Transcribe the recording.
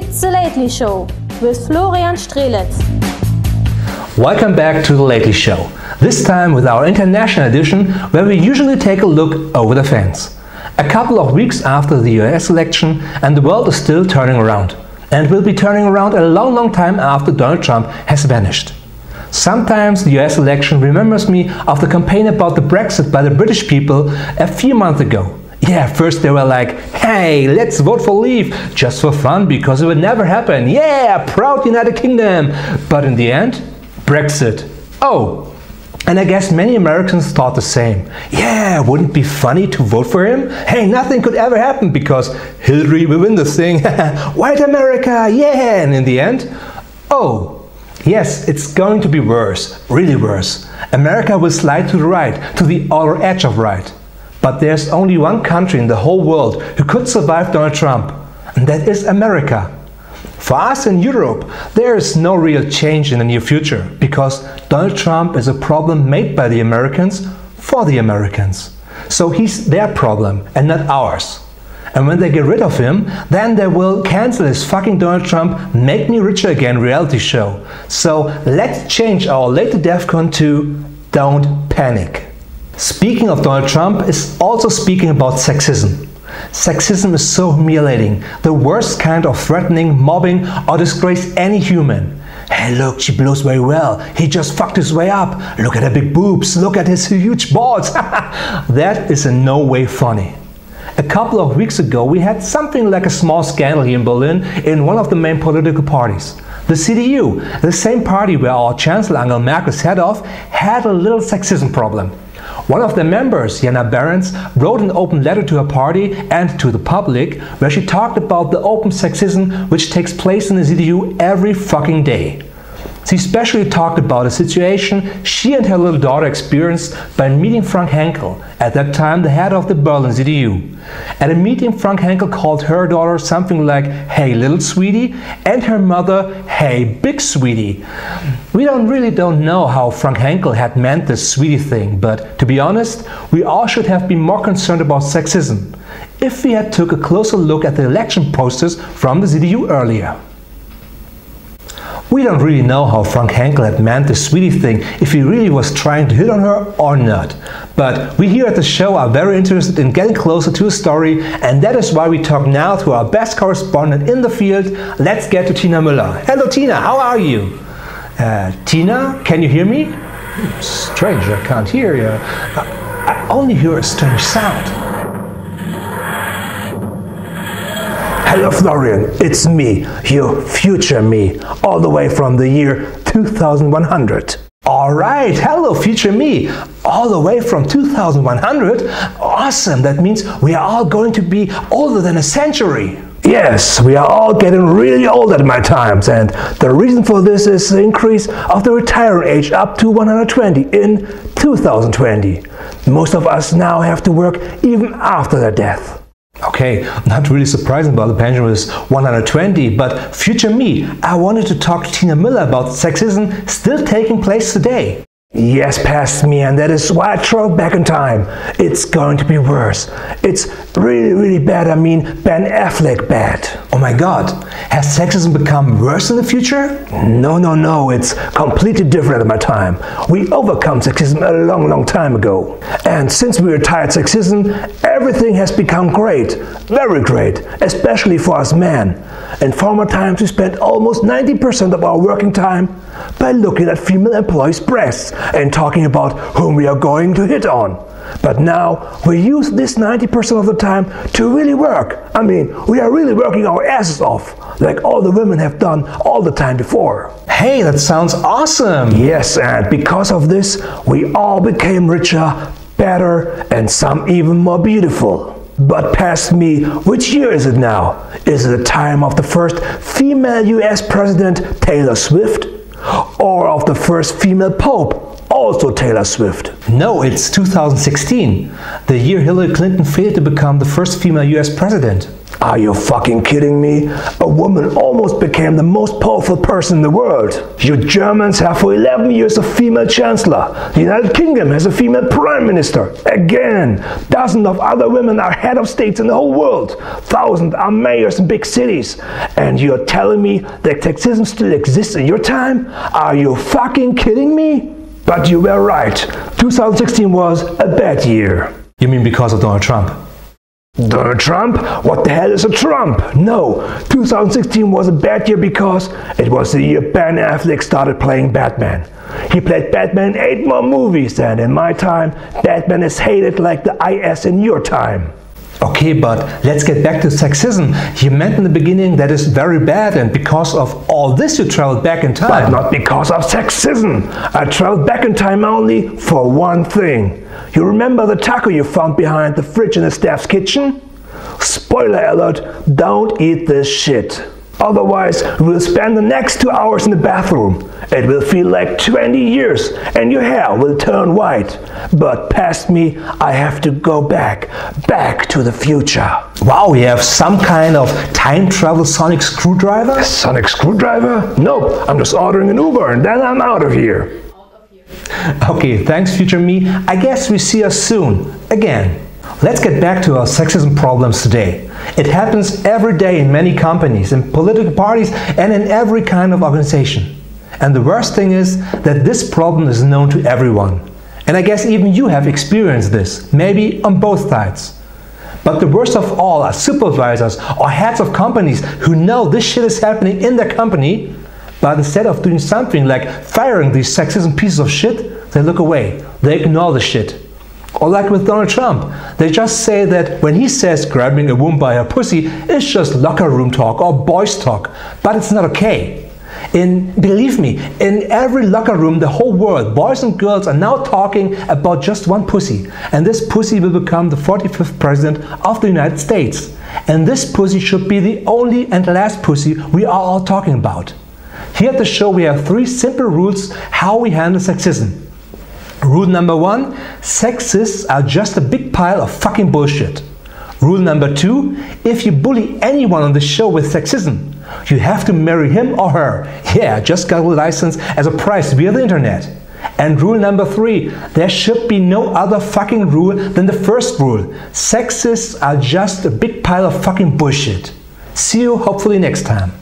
It's the Lately Show with Florian Strzeletz. Welcome back to the Lately Show, this time with our international edition where we usually take a look over the fence. A couple of weeks after the US election and the world is still turning around. And will be turning around a long time after Donald Trump has vanished. Sometimes the US election remembers me of the campaign about the Brexit by the British people a few months ago. Yeah, first they were like, hey, let's vote for leave, just for fun, because it would never happen. Yeah, proud United Kingdom. But in the end, Brexit. Oh, and I guess many Americans thought the same. Yeah, wouldn't it be funny to vote for him? Hey, nothing could ever happen because Hillary will win this thing. White America, yeah. And in the end, oh, yes, it's going to be worse, really worse. America will slide to the right, to the outer edge of right. But there's only one country in the whole world who could survive Donald Trump, and that is America. For us in Europe, there is no real change in the near future, because Donald Trump is a problem made by the Americans for the Americans. So he's their problem and not ours. And when they get rid of him, then they will cancel his fucking Donald Trump Make Me Richer Again reality show. So let's change our latest DEFCON to Don't Panic. Speaking of Donald Trump is also speaking about sexism. Sexism is so humiliating, the worst kind of threatening, mobbing or disgrace any human. Hey look, she blows very well, he just fucked his way up, look at her big boobs, look at his huge balls. That is in no way funny. A couple of weeks ago we had something like a small scandal here in Berlin in one of the main political parties. The CDU, the same party where our Chancellor Angela Merkel's head of, had a little sexism problem. One of the members, Jana Behrens, wrote an open letter to her party and to the public where she talked about the open sexism which takes place in the CDU every fucking day. She especially talked about a situation she and her little daughter experienced by meeting Frank Henkel, at that time the head of the Berlin CDU. At a meeting, Frank Henkel called her daughter something like, hey little sweetie, and her mother, hey big sweetie. We really don't know how Frank Henkel had meant this sweetie thing, but to be honest, we all should have been more concerned about sexism if we had took a closer look at the election posters from the CDU earlier. We don't really know how Frank Henkel had meant the sweetie thing, if he really was trying to hit on her or not. But we here at the show are very interested in getting closer to the story, and that is why we talk now to our best correspondent in the field. Let's get to Tina Müller. Hello Tina, how are you? Tina, can you hear me? Strange, I can't hear you. I only hear a strange sound. Hello Florian, it's me, your future me, all the way from the year 2100. Alright, hello future me, all the way from 2100? Awesome, that means we are all going to be older than a century. Yes, we are all getting really old at my times, and the reason for this is the increase of the retiring age up to 120 in 2020. Most of us now have to work even after their death. Okay, not really surprising about the pension was 120, but future me, I wanted to talk to Tina Müller about sexism still taking place today. Yes, past me, and that is why I traveled back in time. It's going to be worse. It's really bad, I mean Ben Affleck bad. Oh my god, has sexism become worse in the future? No, it's completely different at my time. We overcome sexism a long time ago. And since we retired sexism, everything has become great, very great, especially for us men. In former times we spent almost 90% of our working time by looking at female employees' breasts and talking about whom we are going to hit on. But now we use this 90% of the time to really work. I mean, we are really working our asses off, like all the women have done all the time before. Hey, that sounds awesome! Yes, and because of this, we all became richer, better, and some even more beautiful. But past me, which year is it now? Is it the time of the first female US President, Taylor Swift? Or of the first female Pope, also Taylor Swift? No, it's 2016, the year Hillary Clinton failed to become the first female US President. Are you fucking kidding me? A woman almost became the most powerful person in the world. You Germans have for 11 years a female chancellor. The United Kingdom has a female prime minister. Again, dozens of other women are head of states in the whole world. Thousands are mayors in big cities. And you're telling me that sexism still exists in your time? Are you fucking kidding me? But you were right. 2016 was a bad year. You mean because of Donald Trump? Donald Trump? What the hell is a Trump? No, 2016 was a bad year because it was the year Ben Affleck started playing Batman. He played Batman in 8 more movies, and in my time, Batman is hated like the IS in your time. Okay, but let's get back to sexism. You meant in the beginning that is very bad, and because of all this you traveled back in time. But not because of sexism. I traveled back in time only for one thing. You remember the taco you found behind the fridge in the staff's kitchen? Spoiler alert, don't eat this shit. Otherwise, we'll spend the next 2 hours in the bathroom. It will feel like 20 years and your hair will turn white. But past me, I have to go back to the future. Wow, you have some kind of time travel sonic screwdriver? A sonic screwdriver? Nope, I'm just ordering an Uber and then I'm out of here. Okay, thanks future me. I guess we see us soon, again. Let's get back to our sexism problems today. It happens every day in many companies, in political parties, and in every kind of organization. And the worst thing is that this problem is known to everyone. And I guess even you have experienced this, maybe on both sides. But the worst of all are supervisors or heads of companies who know this shit is happening in their company, but instead of doing something like firing these sexism pieces of shit, they look away, they ignore the shit. Or like with Donald Trump, they just say that when he says grabbing a woman by her pussy is just locker room talk or boys talk, but it's not okay. Believe me, in every locker room, the whole world, boys and girls are now talking about just one pussy. And this pussy will become the 45th president of the United States. And this pussy should be the only and last pussy we are all talking about. Here at the show we have 3 simple rules how we handle sexism. Rule number 1, sexists are just a big pile of fucking bullshit. Rule number 2, if you bully anyone on the show with sexism, you have to marry him or her. Yeah, just got a license as a prize via the internet. And rule number 3, there should be no other fucking rule than the first rule. Sexists are just a big pile of fucking bullshit. See you hopefully next time.